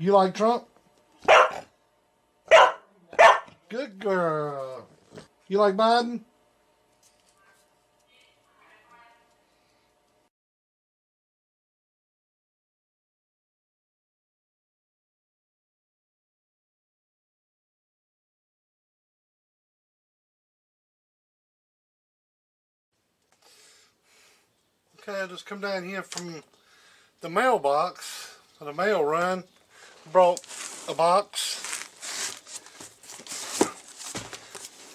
You like Trump? Good girl. You like Biden? Okay, I just come down here from the mailbox, the mail run. Brought a box.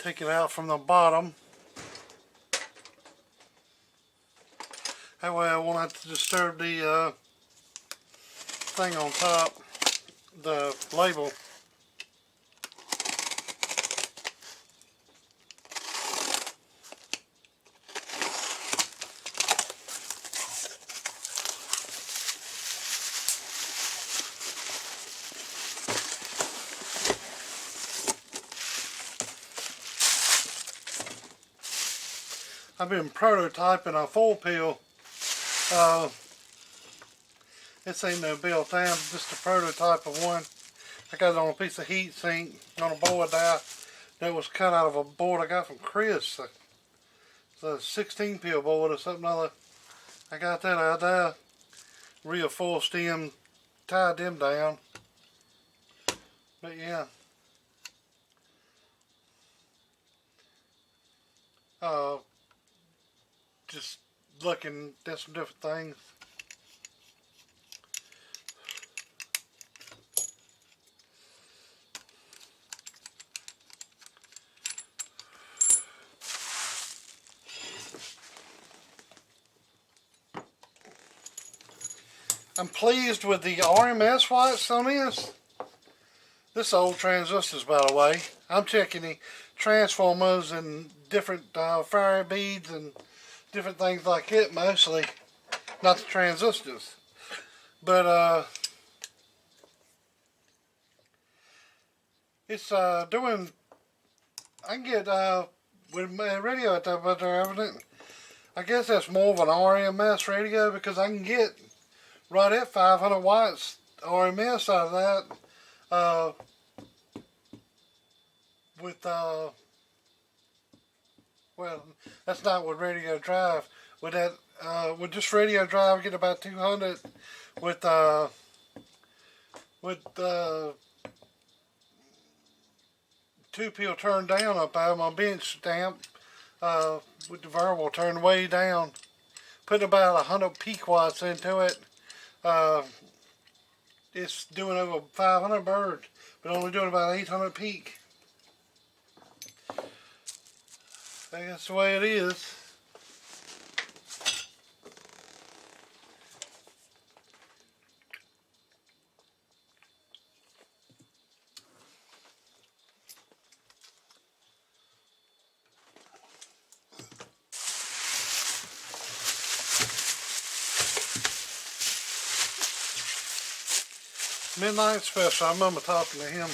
Take it out from the bottom. That way I won't have to disturb the thing on top, the label. I've been prototyping a full peel. This ain't no built down, just a prototype of one. I got it on a piece of heat sink on a board there that was cut out of a board I got from Chris. It's a 16 peel board or something other. I got that out there. Real full stem, tied them down. But yeah. Just looking at some different things. I'm pleased with the RMS lights on this. This old transistors, by the way. I'm checking the transformers and different fire beads and different things like it mostly. Not the transistors. But it's doing, I can get with my radio at that, but I guess that's more of an RMS radio because I can get right at 500 watts RMS out of that with well, that's not with radio drive. With that with just radio drive I get about 200 with two peel turned down up out of my bench stamp with the variable turned way down. Putting about 100 peak watts into it. It's doing over 500 birds, but only doing about 800 peak. I think that's the way it is. Midnight Special, I remember talking to him.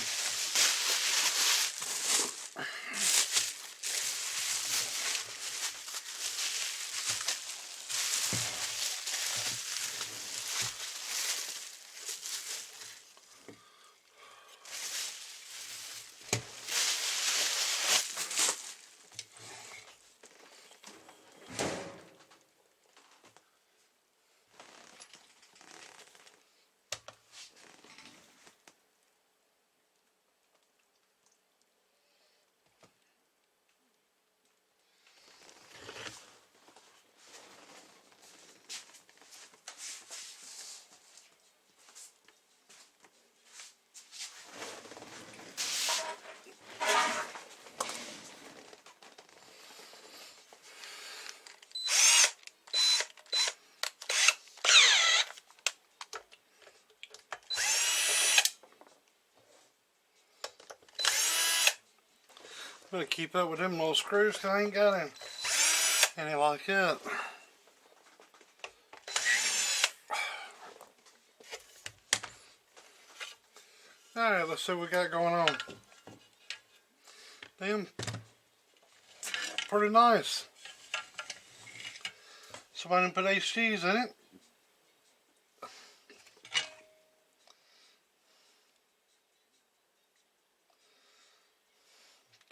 Better keep up with them little screws because I ain't got any like that. Alright, let's see what we got going on. Damn, pretty nice. Somebody put HGs in it.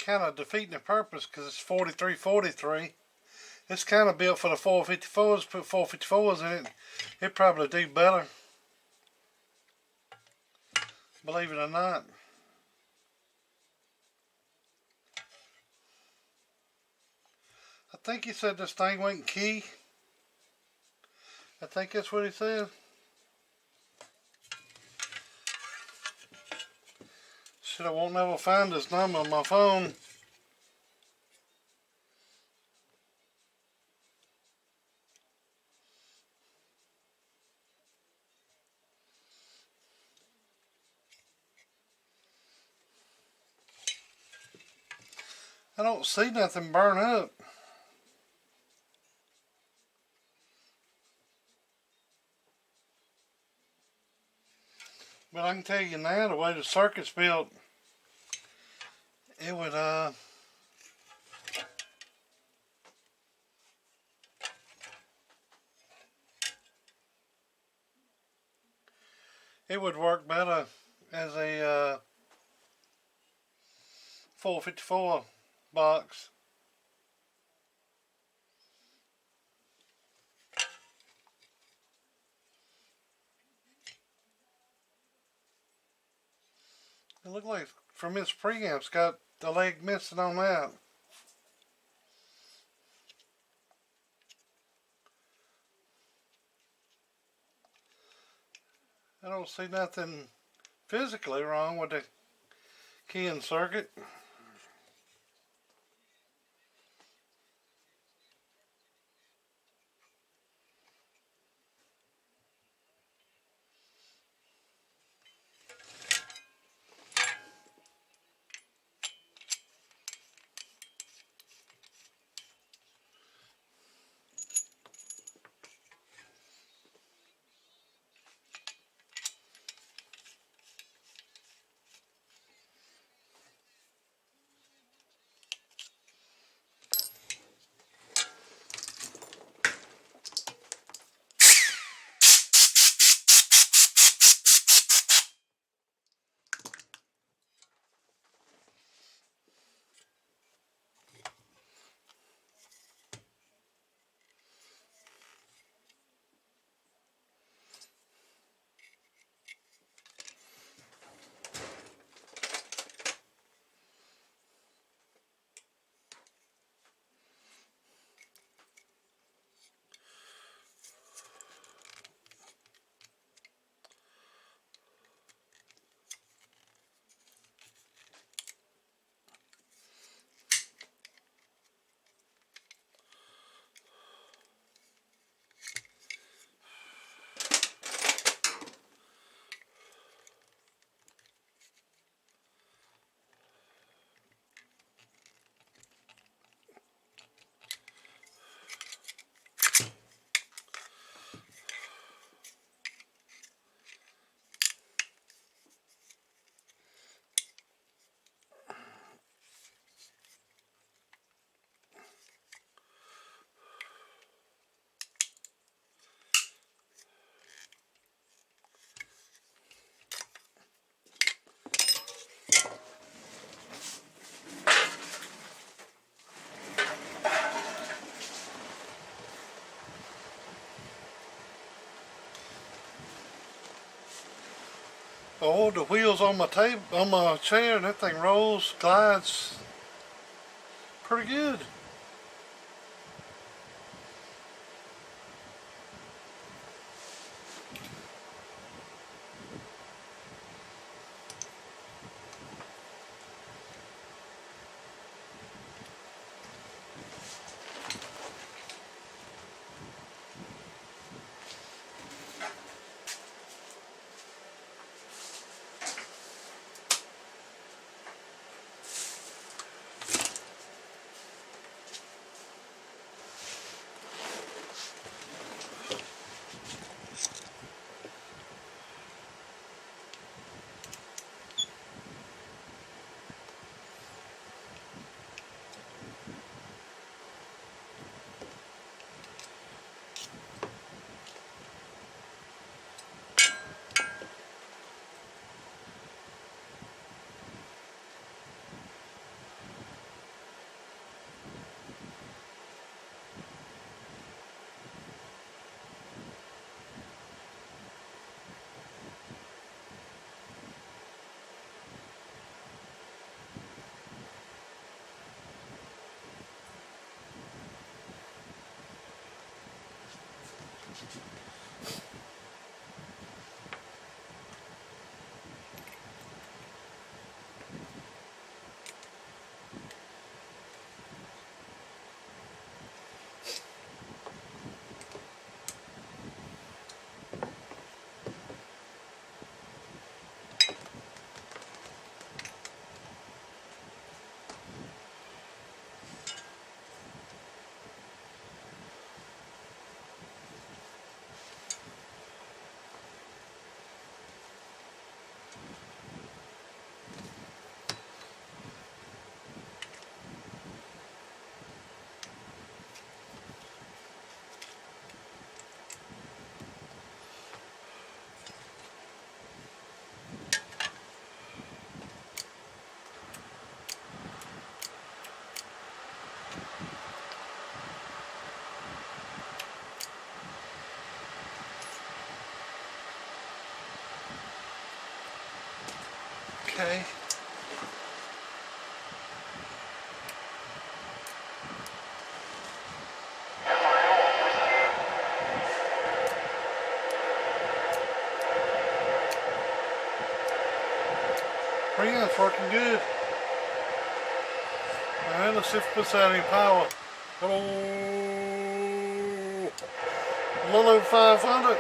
kind of defeating the purpose because it's 4343. It's kind of built for the 454s. Put 454s in it, it'd probably do better. Believe it or not. I think he said this thing went key. I think that's what he said. Shit, I won't never find his number on my phone. I don't see nothing burn up. But I can tell you now, the way the circuit's built, it would work better as a 454 box. It looked like from his preamp's got the leg missing on that. I don't see nothing physically wrong with the key and circuit. Oh, the wheels on my table, on my chair, that thing rolls, glides pretty good. Okay. Yeah, it's working good. Alright, let's see if it puts out any power. Oh, a little over 500.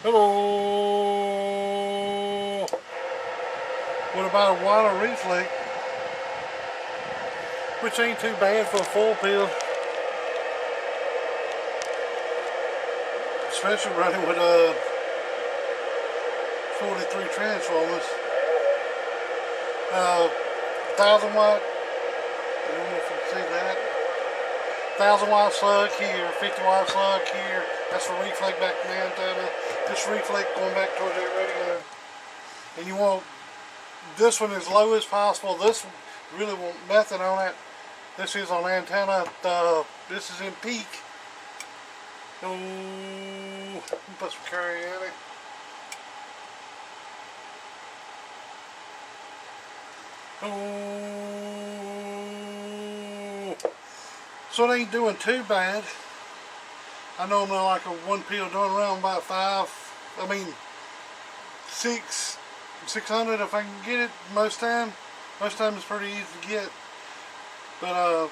Hello. What about a water reflex? Which ain't too bad for a full pill. Especially running with 43 transformers. 1000 watt, I don't know if you can see that. 1000 watt slug here, 50 watt slug here. That's the reflect back to the antenna. This reflect going back towards that radio. And you want this one as low as possible. This one, you really want nothing on it. This is on antenna. This is in peak. Oh, put some curry in it. Oh, so it ain't doing too bad. I normally like a one pill doing around about 600 if I can get it most time. Most time it's pretty easy to get. But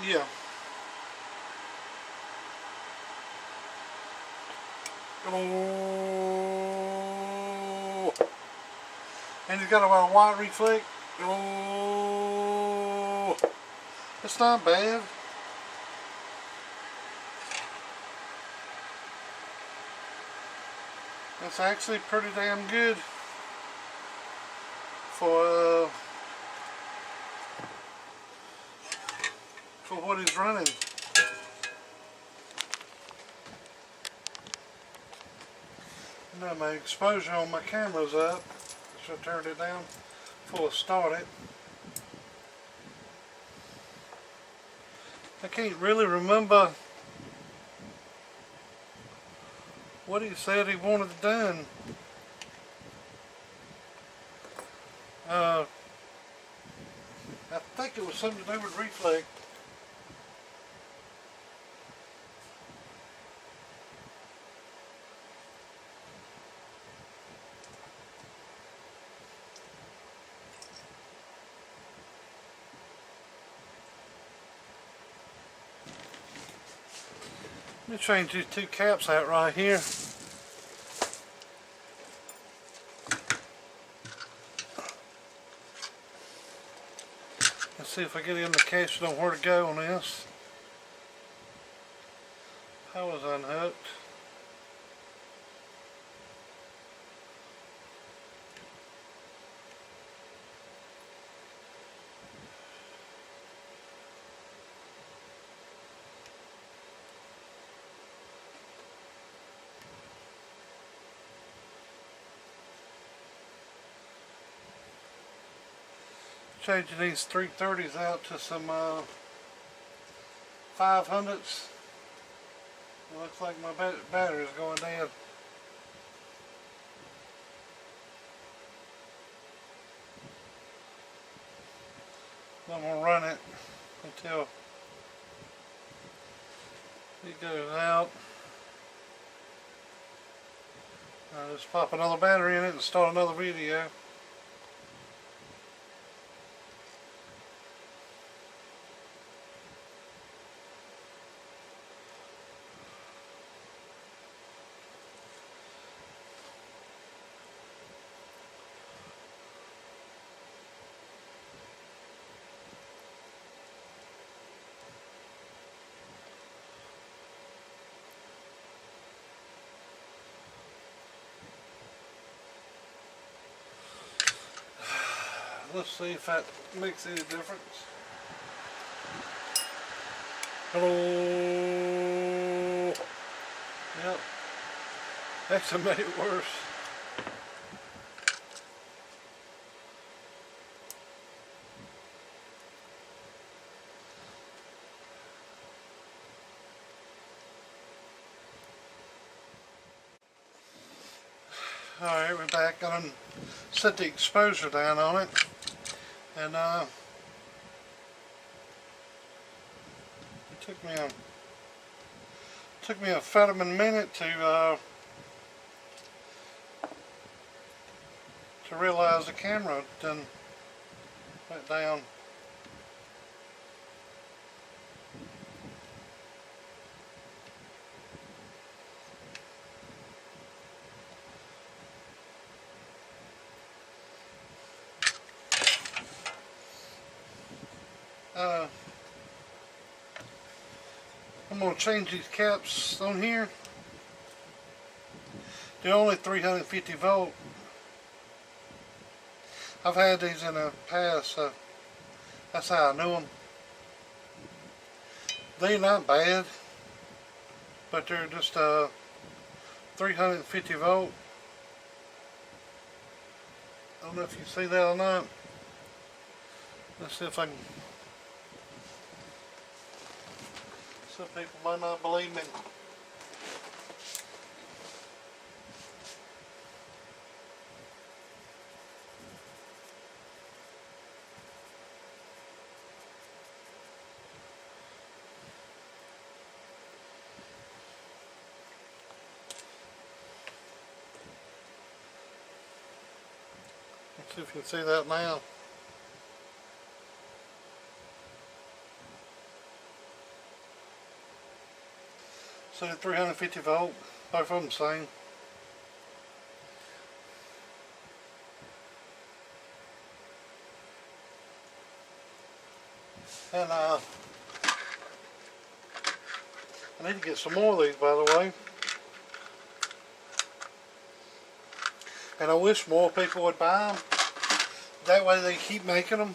yeah. Oh, and it's got a white reflect. Oh, it's not bad. That's actually pretty damn good for what he's running. Now my exposure on my camera's up, so I turned it down before I started. I can't really remember what he said he wanted done. I think it was something to do with reflect. Let me change these two caps out right here. Let's see if I get in the case on where to go on this. Power's unhooked. Changing these 330s out to some 500s. It looks like my battery's going down. I'm going to run it until it goes out. I'll just pop another battery in it and start another video. Let's see if that makes any difference. Hello. Yep. Actually made it worse. Alright, we're back. I done set the exposure down on it. And it took me a Fetterman minute to realize the camera done went down. I'm going to change these caps on here. They're only 350 volt. I've had these in the past, so that's how I know them. They're not bad, but they're just 350 volt. I don't know if you see that or not. Let's see if I can. Some people might not believe me. Let's see if you can see that now. So 350 volt, both of them same. And I need to get some more of these, by the way. And I wish more people would buy them. That way they keep making them.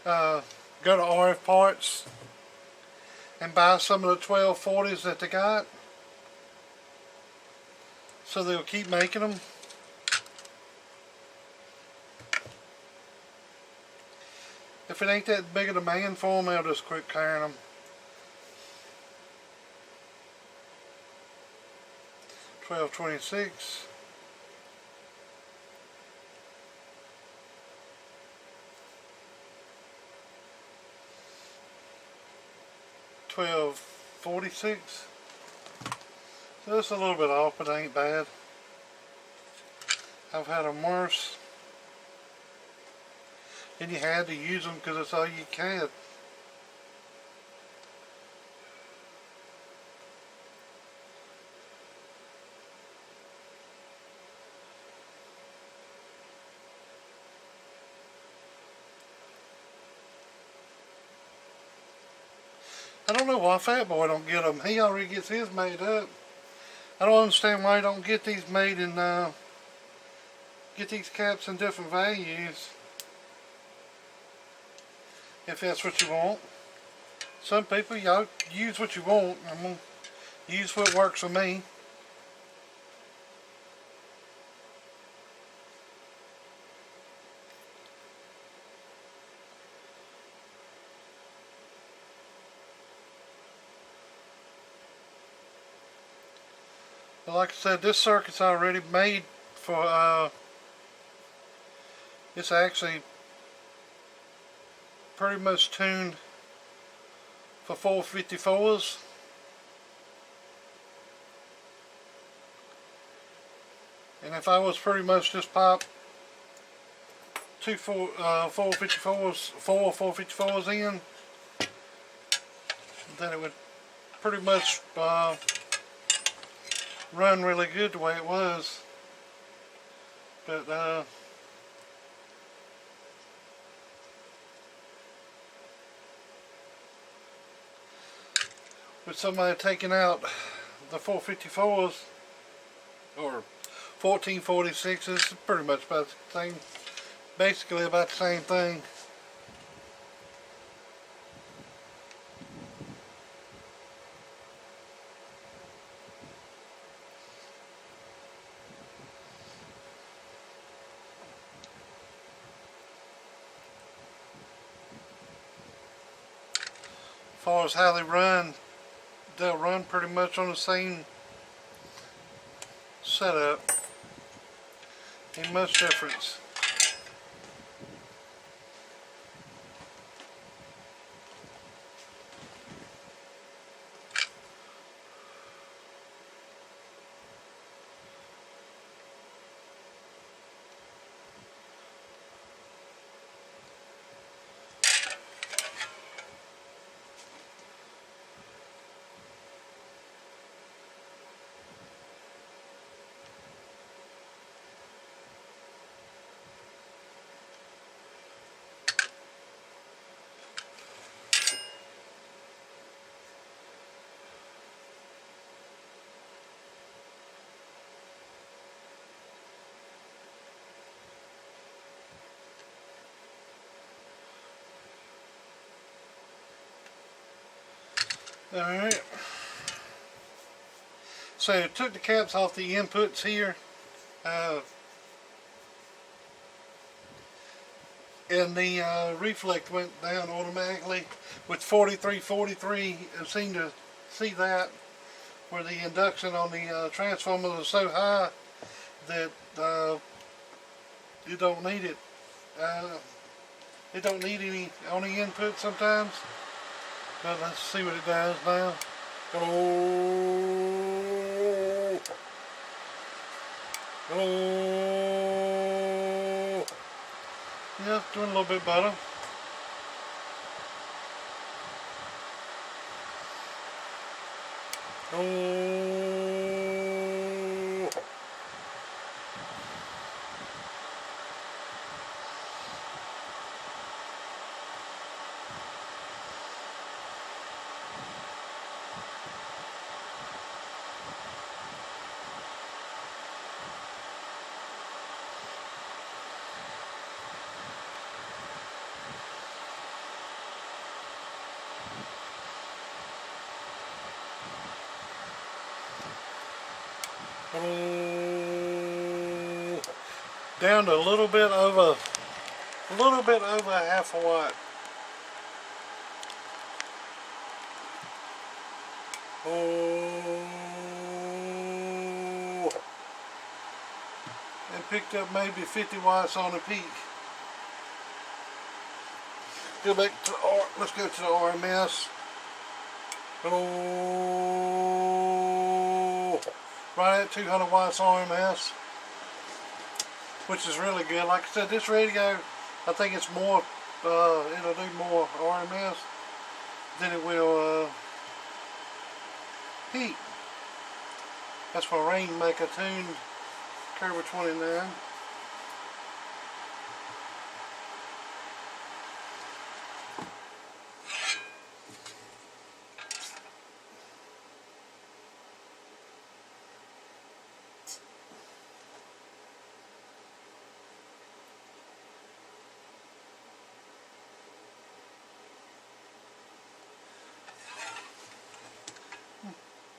Go to RF Parts and buy some of the 1240s that they got. So they'll keep making them. If it ain't that big of a demand for them, they'll just quit carrying them. $12.26. $12.46. So it's a little bit off, but it ain't bad. I've had them worse. And you had to use them because that's all you can. I don't know why Fat Boy don't get them. He already gets his made up. I don't understand why he don't get these made in, get these caps in different values. If that's what you want. Some people, y'all use what you want. I'm going to use what works for me. But like I said, this circuit's already made for, it's actually pretty much tuned for 454s. And if I was pretty much just pop four 454s in, then it would pretty much run really good the way it was. But with somebody taking out the 454s or 1446s, it's pretty much about the same, basically about the same thing. As far as how they run, they'll run pretty much on the setup. Ain't much difference. Alright. So took the caps off the inputs here. And the reflect went down automatically with 4343. I seem to see that where the induction on the transformer is so high that you don't need it. It don't need any on the input sometimes. But let's see what it does now. Oh, oh, yeah, doing a little bit better. Oh, oh, down to a little bit over half a watt. Oh, and picked up maybe 50 watts on the peak. Go back to let's go to the RMS. Oh, right at 200 watts RMS, which is really good. Like I said, this radio, I think it's more, it'll do more RMS than it will heat. That's why Rain make a tuned Curve 29.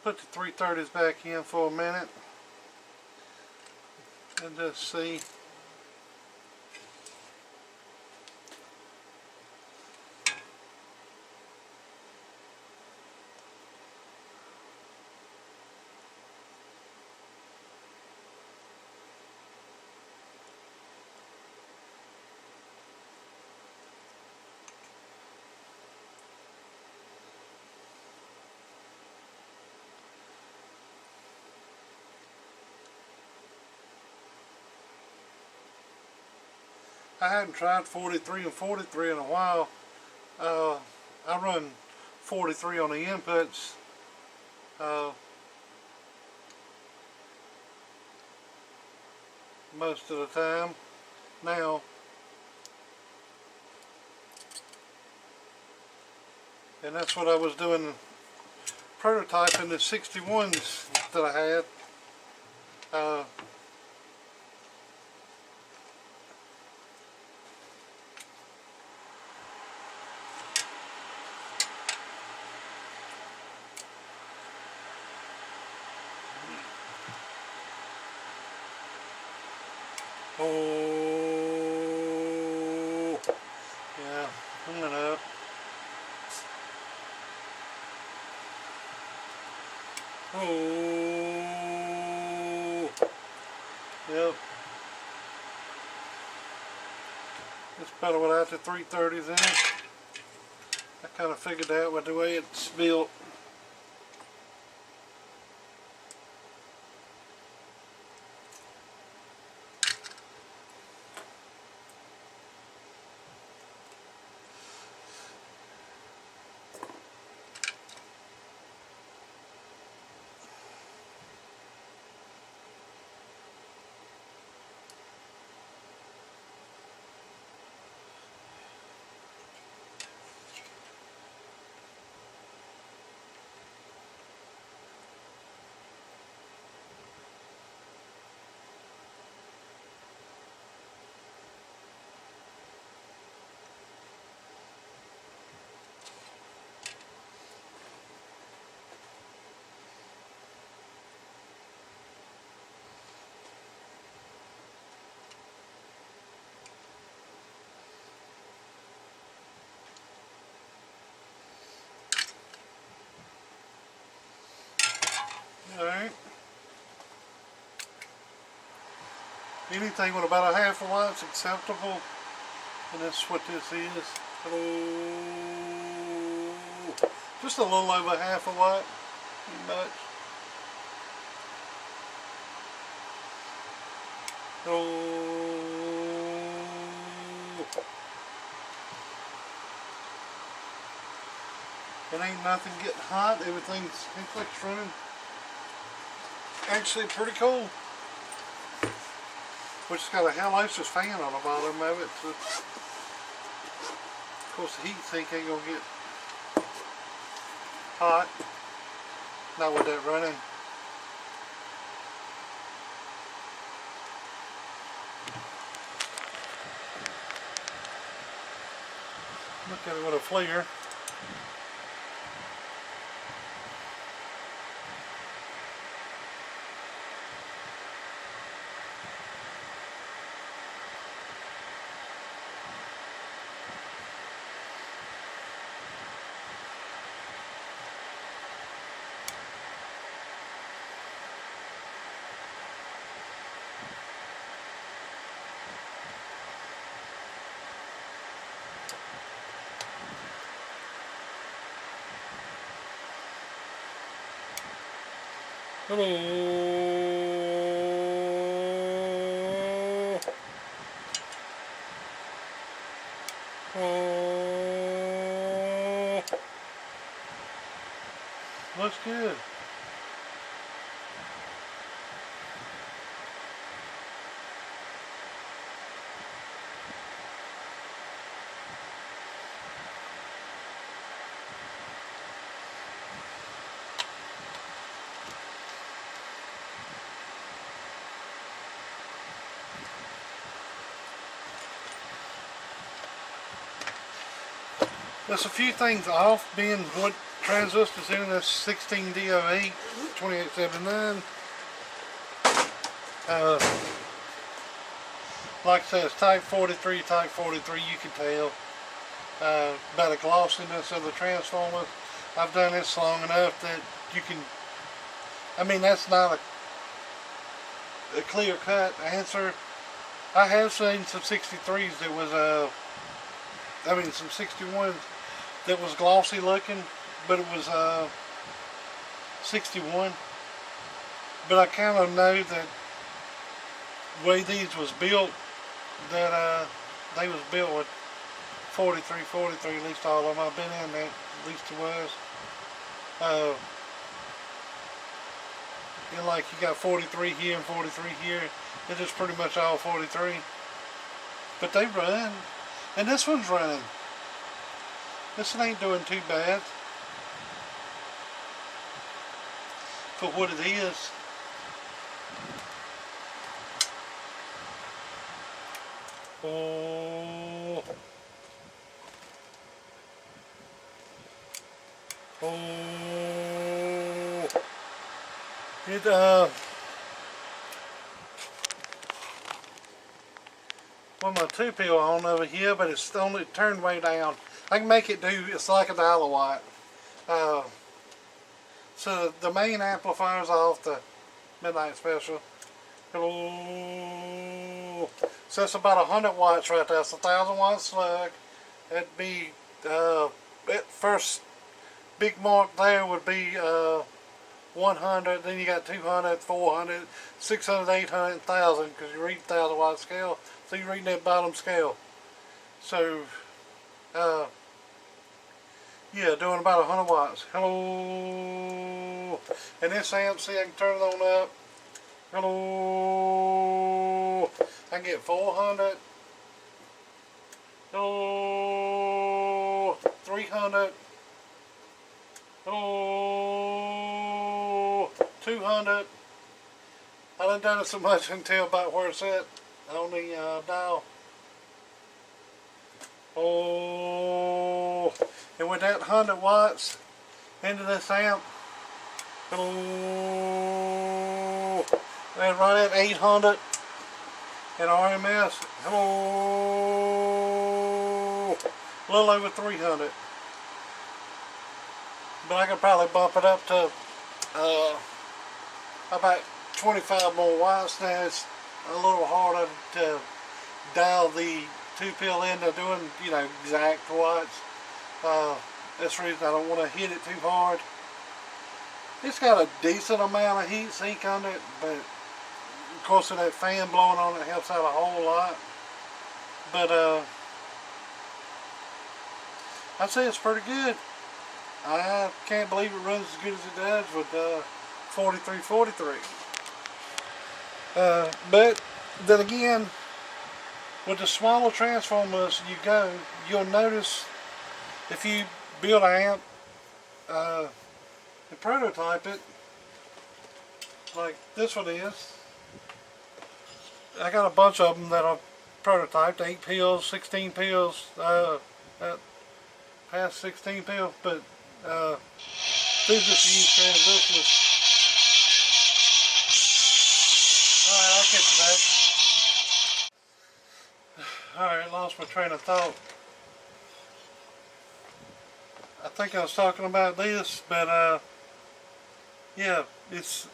Put the 330s back in for a minute and just see. I hadn't tried 43 and 43 in a while. I run 43 on the inputs. Most of the time. Now, and that's what I was doing, prototyping the 61s that I had. Oh, yeah, hung it up. Oh, It's better without the 330s in it. I kind of figured out with the way it's built. Alright. Anything with about a half a watt's acceptable. And that's what this is. Hello. Just a little over half a watt. Not much. Hello. It ain't nothing getting hot. Everything's running. Actually pretty cool. Which has got a halosis fan on the bottom of it. So of course the heat sink ain't gonna get hot. Not with that running. Look at it with a flare. Hello. Oh. Looks good. There's a few things off, being what transistor's in this 16D08 2879. Like I said, it's type 43, type 43, you can tell by the glossiness of the transformers. I've done this long enough that you can, I mean, that's not a clear-cut answer. I have seen some 63s that was, some 61s that was glossy looking, but it was 61. But I kind of know that the way these was built, that they was built with 43, at least all of them. I've been in that, at least it was. You know, like you got 43 here and 43 here. It's just pretty much all 43. But they run. And this one's running. This one ain't doing too bad for what it is. Oh. Oh. It well, my 2-pill on over here, but it's only turned way down. I can make it do, it's like $1 watt. So the main amplifier's off, the midnight special. Hello. So that's about 100 watts right there. It's a 1,000 watt slug. That'd be, that first big mark there would be 100. Then you got 200, 400, 600, 800, 1,000 because you read 1,000 watt scale. So you're reading that bottom scale. So, yeah, doing about 100 watts. Hello. And this amp, see, I can turn it on up. Hello. I can get 400. Hello. 300. Hello. 200. I done done it so much I can tell about where it's at on the dial. Oh, and with that 100 watts into this amp, hello, and right at 800 in RMS, hello, a little over 300. But I could probably bump it up to about 25 more watts. Now it's a little harder to dial the 2-pill into doing, you know, exact watts. That's the reason I don't want to hit it too hard. It's got a decent amount of heat sink on it, but of course with that fan blowing on it helps out a whole lot. But I'd say it's pretty good. I can't believe it runs as good as it does with 4343. But then again, with the smaller transformers you'll notice if you build an amp and prototype it, like this one is. I got a bunch of them that are prototyped, 8 pills, 16 pills, past 16 pills, but these just use transistors. Alright, I'll get to that. Alright, lost my train of thought. I think I was talking about this, but yeah, it's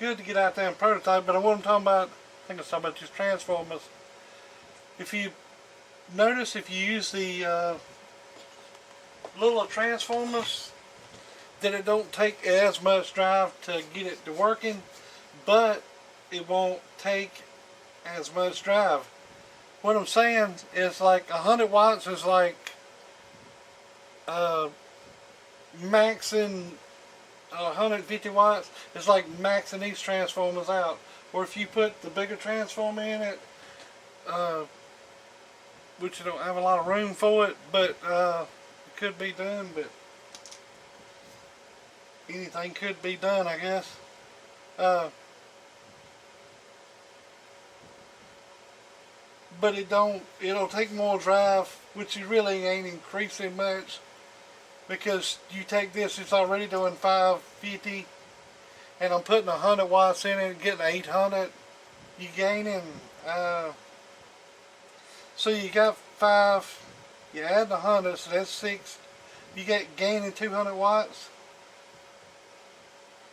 good to get out there and prototype, but I wasn't talking about, I think I was talking about just transformers. If you notice, if you use the little transformers, then it don't take as much drive to get it to working, but it won't take as much drive. What I'm saying is like 100 watts is like maxing 150 watts is like maxing these transformers out. Or if you put the bigger transformer in it, which you don't have a lot of room for it, but it could be done, but anything could be done, I guess. But it'll take more drive, which you really ain't increasing much, because you take this, it's already doing 550, and I'm putting 100 watts in it and getting 800. You gaining, so you got 5, you add the 100, so that's 6. You get gaining 200 watts.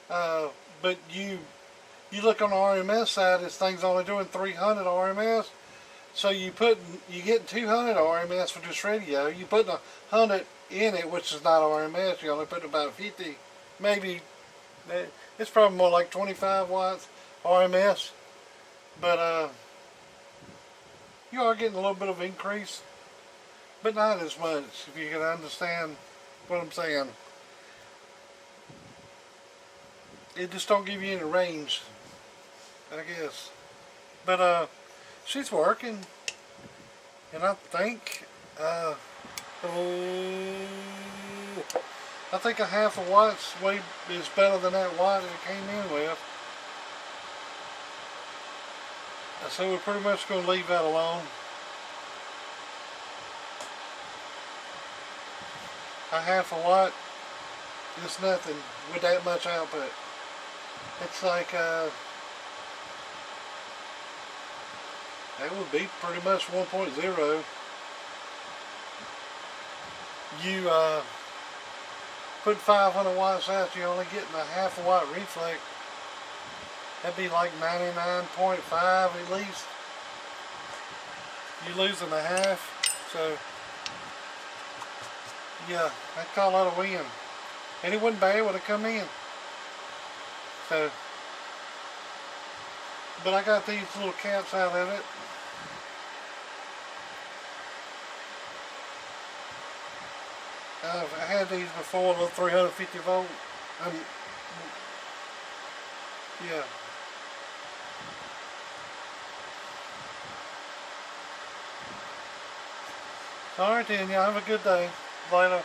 But you look on the RMS side, this thing's only doing 300 RMS. So you get 200 RMS for this radio. You put 100 in it, which is not RMS. You only put about 50, maybe. It's probably more like 25 watts RMS. But you are getting a little bit of increase, but not as much. If you can understand what I'm saying, it just don't give you any range, I guess. But she's working, and I think I think a half a watt's is better than that watt that it came in with. So we're pretty much going to leave that alone. A half a watt is nothing with that much output. It's like that would be pretty much 1.0. You put 500 watts out, you're only getting a half a watt reflect. That'd be like 99.5 at least. you're losing a half. So yeah, I'd call that a win. And it wasn't bad when it come in. So, but I got these little caps out of it. I had these before, little 350 volt. Yeah. Alright then, y'all have a good day. Later.